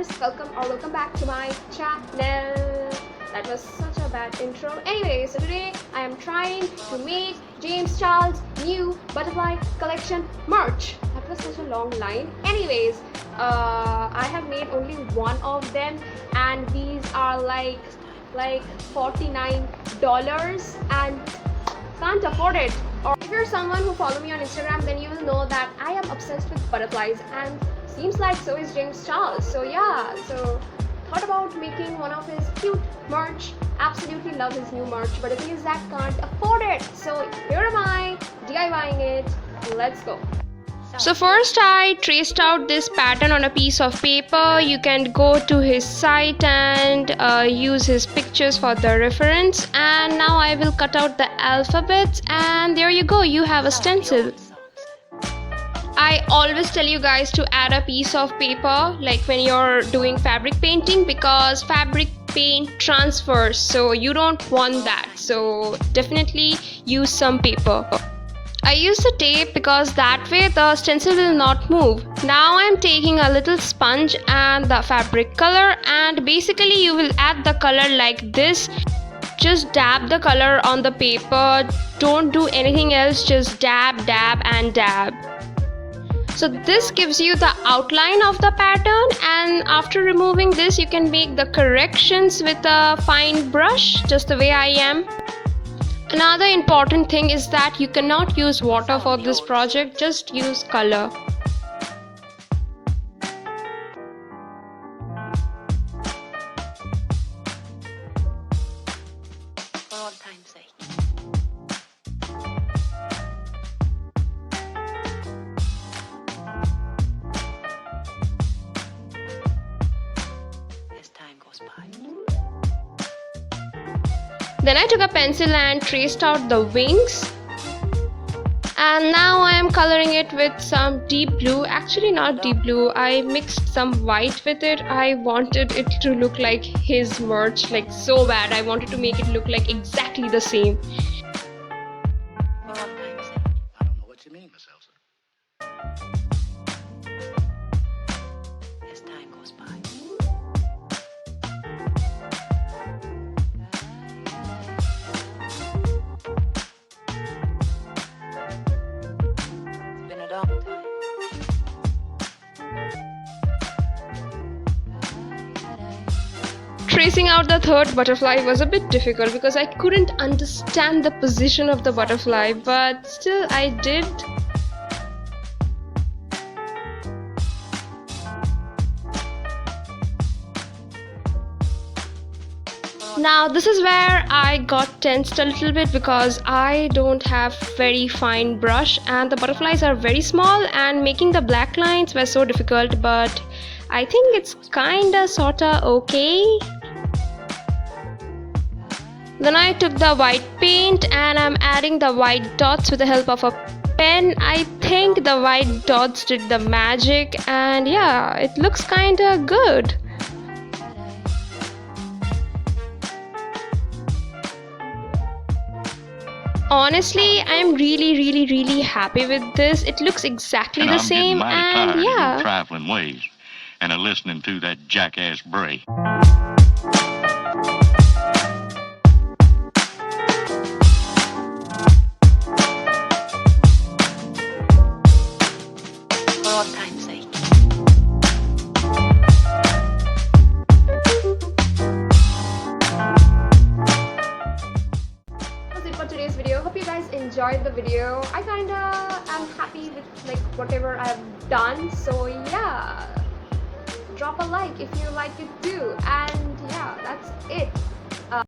viewers, welcome back to my channel. That was such a bad intro. Anyway, so today I am trying to make James Charles new butterfly collection merch. That was such a long line. Anyways, I have made only one of them, and these are like $49 and can't afford it. Or if you're someone who follow me on Instagram, then you will know that I am obsessed with butterflies, and seems like so is James Charles. So yeah, so thought about making one of his cute merch. Absolutely love his new merch, but the thing is that can't afford it. So here am I DIYing it. Let's go. So first I traced out this pattern on a piece of paper. You can go to his site and use his pictures for the reference. And now I will cut out the alphabets, and there you go, you have a stencil. I always tell you guys to add a piece of paper like when you're doing fabric painting, because fabric paint transfers, so you don't want that. So definitely use some paper. I use the tape because that way the stencil will not move. Now I'm taking a little sponge and the fabric color, and basically you will add the color like this. Just dab the color on the paper. Don't do anything else, just dab, dab and dab. So this gives you the outline of the pattern, and after removing this you can make the corrections with a fine brush, just the way I am. Another important thing is that you cannot use water for this project, just use color. For all time's sake. As time goes by. Then I took a pencil and traced out the wings. And now I am coloring it with some deep blue. Actually not deep blue, I mixed some white with it. I wanted it to look like his merch, like so bad. I wanted to make it look like exactly the same. For all time's sake. I don't know what you mean, Miss Elsa. As time goes by. It's been a long time. Tracing out the third butterfly was a bit difficult because I couldn't understand the position of the butterfly, but still I did. Now this is where I got tensed a little bit because I don't have very fine brush and the butterflies are very small, and making the black lines was so difficult, but I think it's kinda sorta okay. Then I took the white paint and I'm adding the white dots with the help of a pen. I think the white dots did the magic, and yeah, it looks kinda good. Honestly, I am really happy with this. It looks exactly And the I'm getting same, mighty and tired of your yeah. trifling ways and of listening to that jackass Bray. For all time's sake. That's it for today's video. Hope you guys enjoyed the video. I kinda am happy with like whatever I've done. So yeah, drop a like if you like it too. And yeah, that's it.